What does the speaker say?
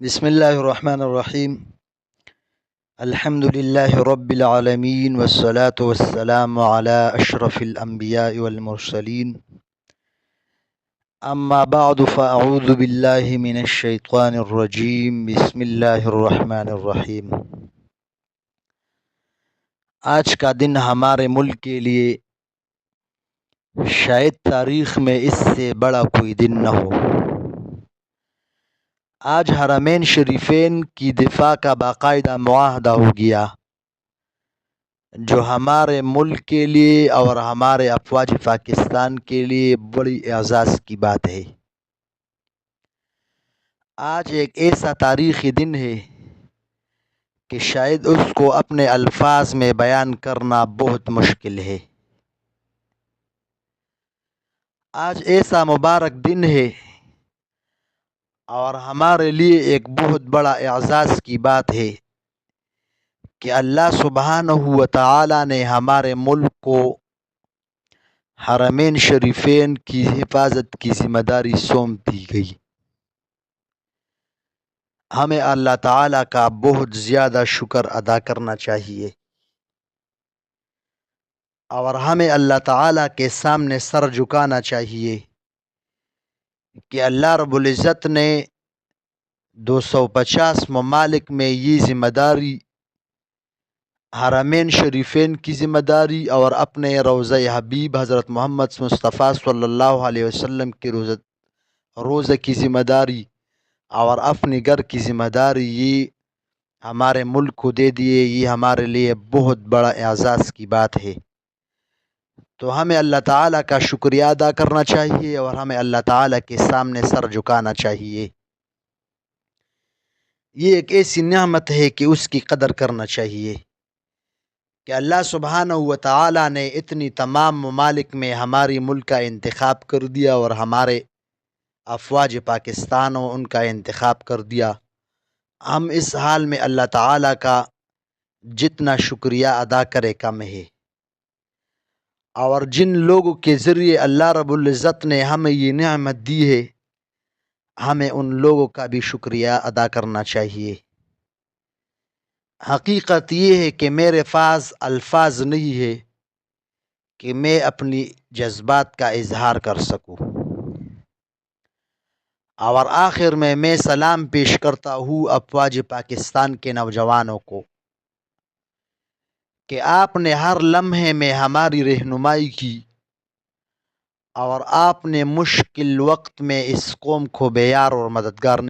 بسم اللہ الرحمن الرحیم الحمد للہ رب العالمین والصلاة والسلام علی اشرف الانبیاء والمرسلین اما بعد فاعوذ باللہ من الشیطان الرجیم بسم اللہ الرحمن الرحیم۔ آج کا دن ہمارے ملک کے لیے شاید تاریخ میں اس سے بڑا کوئی دن نہ ہو۔ آج حرمین شریفین کی دفاع کا باقاعدہ معاہدہ ہو گیا، جو ہمارے ملک کے لیے اور ہمارے افواج پاکستان کے لیے بڑی اعزاز کی بات ہے۔ آج ایک ایسا تاریخی دن ہے کہ شاید اس کو اپنے الفاظ میں بیان کرنا بہت مشکل ہے۔ آج ایسا مبارک دن ہے اور ہمارے لیے ایک بہت بڑا اعزاز کی بات ہے کہ اللہ سبحانہ و تعالی نے ہمارے ملک کو حرمین شریفین کی حفاظت کی ذمہ داری سونپ دی گئی۔ ہمیں اللہ تعالی کا بہت زیادہ شکر ادا کرنا چاہیے اور ہمیں اللہ تعالی کے سامنے سر جھکانا چاہیے کہ اللہ رب العزت نے 250 ممالک میں یہ ذمہ داری، حرمین شریفین کی ذمہ داری اور اپنے روضہ حبیب حضرت محمد مصطفیٰ صلی اللہ علیہ وسلم کے روزہ کی ذمہ داری اور اپنی گھر کی ذمہ داری یہ ہمارے ملک کو دے دیے۔ یہ ہمارے لیے بہت بڑا اعزاز کی بات ہے، تو ہمیں اللہ تعالیٰ کا شکریہ ادا کرنا چاہیے اور ہمیں اللہ تعالیٰ کے سامنے سر جھکانا چاہیے۔ یہ ایک ایسی نعمت ہے کہ اس کی قدر کرنا چاہیے کہ اللہ سبحانہ و تعالی نے اتنی تمام ممالک میں ہماری ملک کا انتخاب کر دیا اور ہمارے افواج پاکستان و ان کا انتخاب کر دیا۔ ہم اس حال میں اللہ تعالی کا جتنا شکریہ ادا کرے کم ہے، اور جن لوگوں کے ذریعے اللہ رب العزت نے ہمیں یہ نعمت دی ہے ہمیں ان لوگوں کا بھی شکریہ ادا کرنا چاہیے۔ حقیقت یہ ہے کہ میرے پاس الفاظ نہیں ہے کہ میں اپنی جذبات کا اظہار کر سکوں، اور آخر میں سلام پیش کرتا ہوں افواج پاکستان کے نوجوانوں کو کہ آپ نے ہر لمحے میں ہماری رہنمائی کی اور آپ نے مشکل وقت میں اس قوم کو بیار اور مددگار